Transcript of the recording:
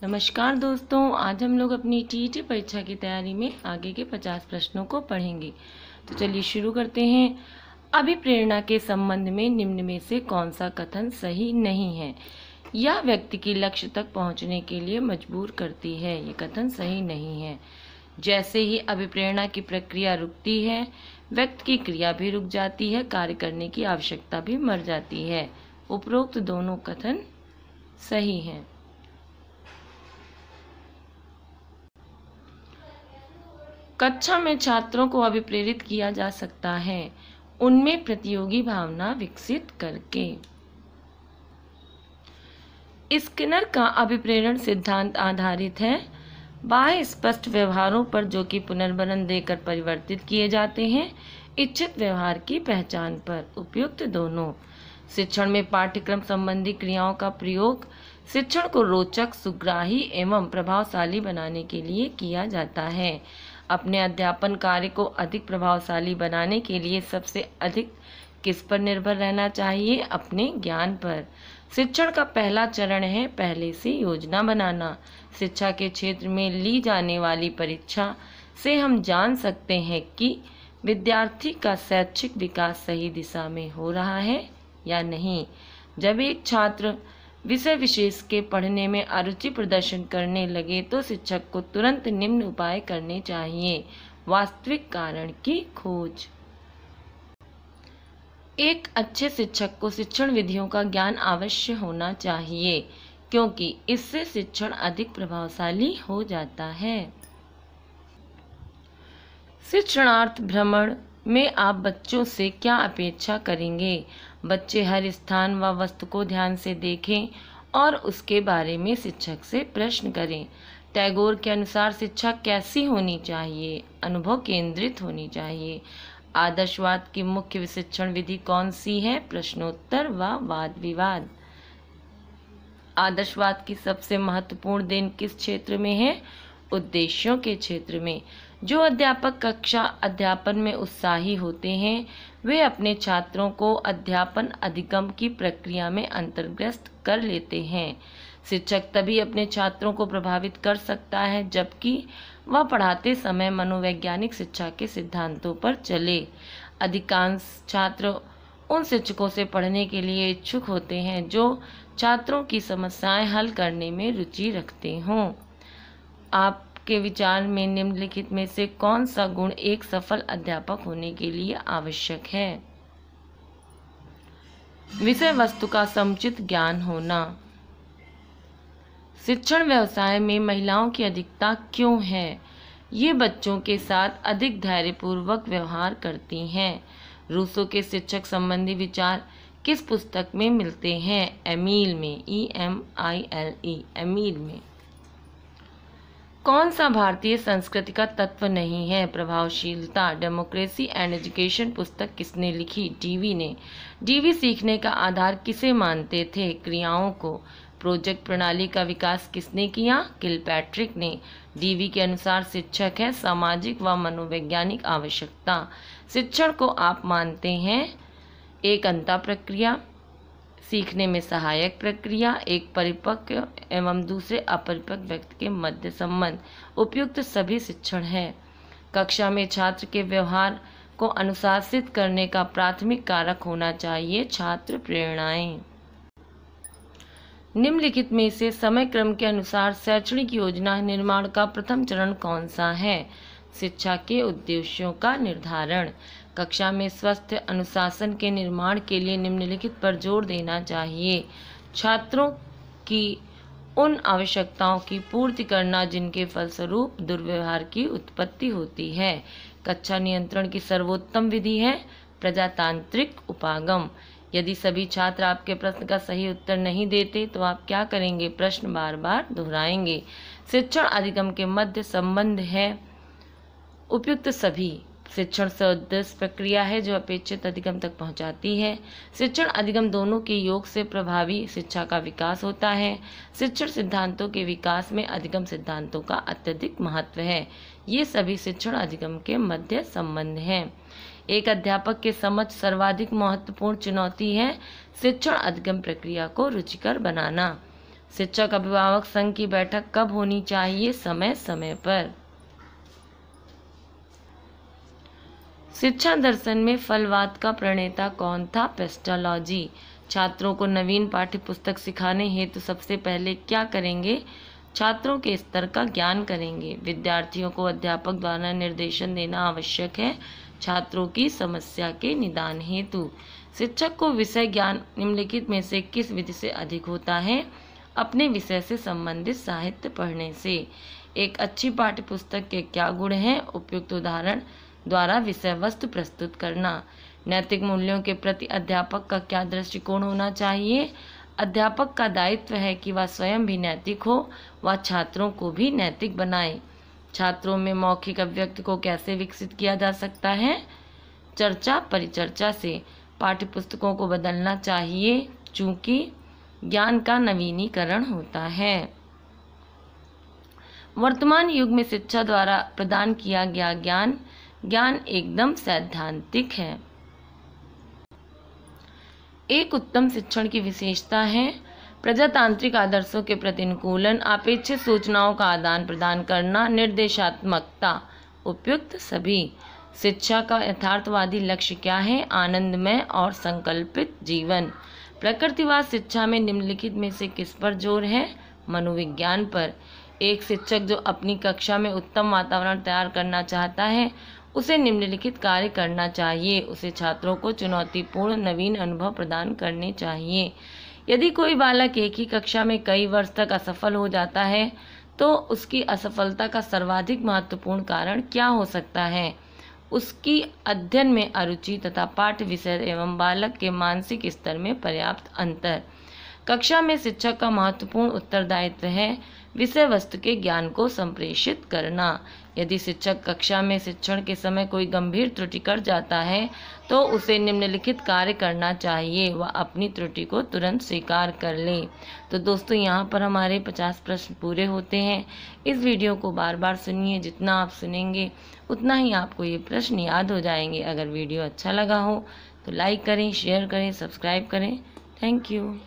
नमस्कार दोस्तों, आज हम लोग अपनी टीईटी परीक्षा की तैयारी में आगे के 50 प्रश्नों को पढ़ेंगे। तो चलिए शुरू करते हैं। अभिप्रेरणा के संबंध में निम्न में से कौन सा कथन सही नहीं है? यह व्यक्ति की लक्ष्य तक पहुंचने के लिए मजबूर करती है। ये कथन सही नहीं है। जैसे ही अभिप्रेरणा की प्रक्रिया रुकती है, व्यक्ति की क्रिया भी रुक जाती है, कार्य करने की आवश्यकता भी मर जाती है। उपरोक्त दोनों कथन सही हैं। कक्षा में छात्रों को अभिप्रेरित किया जा सकता है, उनमें प्रतियोगी भावना विकसित करके। स्किनर का अभिप्रेरण सिद्धांत आधारित है बाह्य स्पष्ट व्यवहारों पर, जो कि पुनर्बनन देकर परिवर्तित किए जाते हैं, इच्छित व्यवहार की पहचान पर। उपयुक्त दोनों। शिक्षण में पाठ्यक्रम संबंधी क्रियाओं का प्रयोग शिक्षण को रोचक, सुग्राही एवं प्रभावशाली बनाने के लिए किया जाता है। अपने अध्यापन कार्य को अधिक प्रभावशाली बनाने के लिए सबसे अधिक किस पर निर्भर रहना चाहिए? अपने ज्ञान पर। शिक्षण का पहला चरण है पहले से योजना बनाना। शिक्षा के क्षेत्र में ली जाने वाली परीक्षा से हम जान सकते हैं कि विद्यार्थी का शैक्षिक विकास सही दिशा में हो रहा है या नहीं। जब एक छात्र विषय विशेष के पढ़ने में अरुचि प्रदर्शन करने लगे तो शिक्षक को तुरंत निम्न उपाय करने चाहिए। वास्तविक कारण की खोज। एक अच्छे शिक्षक को शिक्षण विधियों का ज्ञान अवश्य होना चाहिए, क्योंकि इससे शिक्षण अधिक प्रभावशाली हो जाता है। शिक्षणार्थ भ्रमण में आप बच्चों से क्या अपेक्षा करेंगे? बच्चे हर स्थान व वस्तु को ध्यान से देखें और उसके बारे में शिक्षक से प्रश्न करें। टैगोर के अनुसार शिक्षा कैसी होनी चाहिए? अनुभव केंद्रित होनी चाहिए। आदर्शवाद की मुख्य शिक्षण विधि कौन सी है? प्रश्नोत्तर व वाद विवाद। आदर्शवाद की सबसे महत्वपूर्ण देन किस क्षेत्र में है? उद्देश्यों के क्षेत्र में। जो अध्यापक कक्षा अध्यापन में उत्साही होते हैं, वे अपने छात्रों को अध्यापन अधिगम की प्रक्रिया में अंतर्ग्रस्त कर लेते हैं। शिक्षक तभी अपने छात्रों को प्रभावित कर सकता है जबकि वह पढ़ाते समय मनोवैज्ञानिक शिक्षा के सिद्धांतों पर चले। अधिकांश छात्र उन शिक्षकों से पढ़ने के लिए इच्छुक होते हैं जो छात्रों की समस्याएं हल करने में रुचि रखते हों। आपके विचार में निम्नलिखित में से कौन सा गुण एक सफल अध्यापक होने के लिए आवश्यक है? विषय वस्तु का समुचित ज्ञान होना। शिक्षण व्यवसाय में महिलाओं की अधिकता क्यों है? ये बच्चों के साथ अधिक धैर्यपूर्वक व्यवहार करती हैं। रूसो के शिक्षक संबंधी विचार किस पुस्तक में मिलते हैं? एमील में। EMILE, एमील में। कौन सा भारतीय संस्कृति का तत्व नहीं है? प्रभावशीलता। डेमोक्रेसी एंड एजुकेशन पुस्तक किसने लिखी? डीवी ने। डीवी सीखने का आधार किसे मानते थे? क्रियाओं को। प्रोजेक्ट प्रणाली का विकास किसने किया? किलपैट्रिक ने। डीवी के अनुसार शिक्षक है सामाजिक व मनोवैज्ञानिक आवश्यकता। शिक्षण को आप मानते हैं एक अंतः प्रक्रिया, सीखने में सहायक प्रक्रिया, एक परिपक्व एवं दूसरे अपरिपक्व व्यक्ति के मध्य संबंध। उपयुक्त सभी शिक्षण है। कक्षा में छात्र के व्यवहार को अनुशासित करने का प्राथमिक कारक होना चाहिए छात्र प्रेरणाएं। निम्नलिखित में से समय क्रम के अनुसार शैक्षणिक योजना निर्माण का प्रथम चरण कौन सा है? शिक्षा के उद्देश्यों का निर्धारण। कक्षा में स्वस्थ अनुशासन के निर्माण के लिए निम्नलिखित पर जोर देना चाहिए। छात्रों की उन आवश्यकताओं की पूर्ति करना जिनके फलस्वरूप दुर्व्यवहार की उत्पत्ति होती है। कक्षा नियंत्रण की सर्वोत्तम विधि है प्रजातांत्रिक उपागम। यदि सभी छात्र आपके प्रश्न का सही उत्तर नहीं देते तो आप क्या करेंगे? प्रश्न बार बार दोहराएंगे। शिक्षण अधिगम के मध्य संबंध है उपयुक्त सभी। शिक्षण सदृश प्रक्रिया है जो अपेक्षित अधिगम तक पहुंचाती है। शिक्षण अधिगम दोनों के योग से प्रभावी शिक्षा का विकास होता है। शिक्षण सिद्धांतों के विकास में अधिगम सिद्धांतों का अत्यधिक महत्व है। ये सभी शिक्षण अधिगम के मध्य संबंध हैं। एक अध्यापक के समक्ष सर्वाधिक महत्वपूर्ण चुनौती है शिक्षण अधिगम प्रक्रिया को रुचिकर बनाना। शिक्षक अभिभावक संघ की बैठक कब होनी चाहिए? समय समय पर। शिक्षा दर्शन में फलवाद का प्रणेता कौन था? पेस्टालॉजी। छात्रों को नवीन पाठ्य पुस्तक सिखाने हेतु सबसे पहले क्या करेंगे? छात्रों के स्तर का ज्ञान करेंगे। विद्यार्थियों को अध्यापक द्वारा निर्देशन देना आवश्यक है छात्रों की समस्या के निदान हेतु। शिक्षक को विषय ज्ञान निम्नलिखित में से किस विधि से अधिक होता है? अपने विषय से संबंधित साहित्य पढ़ने से। एक अच्छी पाठ्य पुस्तक के क्या गुण हैं? उपयुक्त उदाहरण द्वारा विषय वस्तु प्रस्तुत करना। नैतिक मूल्यों के प्रति अध्यापक का क्या दृष्टिकोण होना चाहिए? अध्यापक का दायित्व है कि वह स्वयं भी नैतिक हो, वह छात्रों को भी नैतिक बनाए। छात्रों में मौखिक अभिव्यक्ति को कैसे विकसित किया जा सकता है? चर्चा परिचर्चा से। पाठ्यपुस्तकों को बदलना चाहिए चूंकि ज्ञान का नवीनीकरण होता है। वर्तमान युग में शिक्षा द्वारा प्रदान किया गया ज्ञान एकदम सैद्धांतिक है। एक उत्तम शिक्षण की विशेषता है प्रजातांत्रिक आदर्शों के प्रतिकूलन, अपेक्षित सूचनाओं का आदान प्रदान करना, निर्देशात्मकता। उपयुक्त सभी। शिक्षा का यथार्थवादी लक्ष्य क्या है? आनंदमय और संकल्पित जीवन। प्रकृतिवाद शिक्षा में निम्नलिखित में से किस पर जोर है? मनोविज्ञान पर। एक शिक्षक जो अपनी कक्षा में उत्तम वातावरण तैयार करना चाहता है उसे निम्नलिखित कार्य करना चाहिए। उसे छात्रों को चुनौतीपूर्ण नवीन अनुभव प्रदान करने चाहिए। यदि कोई बालक एक ही कक्षा में कई वर्ष तक असफल हो जाता है तो उसकी असफलता का सर्वाधिक महत्वपूर्ण कारण क्या हो सकता है? उसकी अध्ययन में अरुचि तथा पाठ्य विषय एवं बालक के मानसिक स्तर में पर्याप्त अंतर। कक्षा में शिक्षक का महत्वपूर्ण उत्तरदायित्व है विषय वस्तु के ज्ञान को संप्रेषित करना। यदि शिक्षक कक्षा में शिक्षण के समय कोई गंभीर त्रुटि कर जाता है तो उसे निम्नलिखित कार्य करना चाहिए। वह अपनी त्रुटि को तुरंत स्वीकार कर ले। तो दोस्तों यहाँ पर हमारे 50 प्रश्न पूरे होते हैं। इस वीडियो को बार बार सुनिए, जितना आप सुनेंगे उतना ही आपको ये प्रश्न याद हो जाएंगे। अगर वीडियो अच्छा लगा हो तो लाइक करें, शेयर करें, सब्सक्राइब करें। Thank you.